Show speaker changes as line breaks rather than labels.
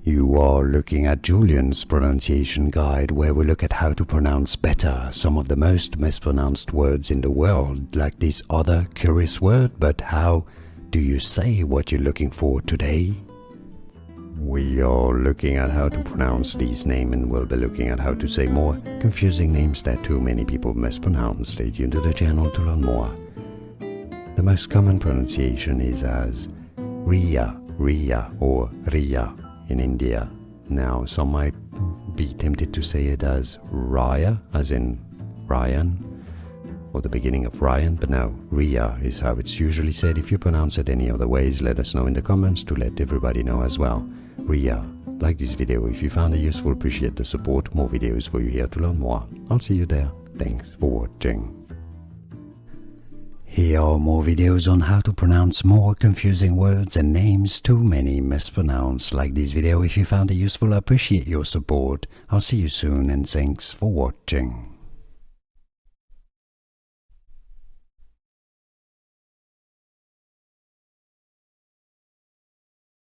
You are looking at Julian's pronunciation guide, where we look at how to pronounce better some of the most mispronounced words in the world, like this other curious word. But how do you say what you're looking for today? We are looking at how to pronounce these names, and we'll be looking at how to say more confusing names that too many people mispronounce. Stay tuned to the channel to learn more. The most common pronunciation is as Riya, Riya, or Riya in India. Now, some might be tempted to say it as Raya, as in Ryan, or the beginning of Ryan, but no, Riya is how it's usually said. If you pronounce it any other ways, let us know in the comments to let everybody know as well. Riya. Like this video if you found it useful, appreciate the support. More videos for you here to learn more. I'll see you there. Thanks for watching. Here are more videos on how to pronounce more confusing words and names too many mispronounced. Like this video if you found it useful, I appreciate your support. I'll see you soon and thanks for watching.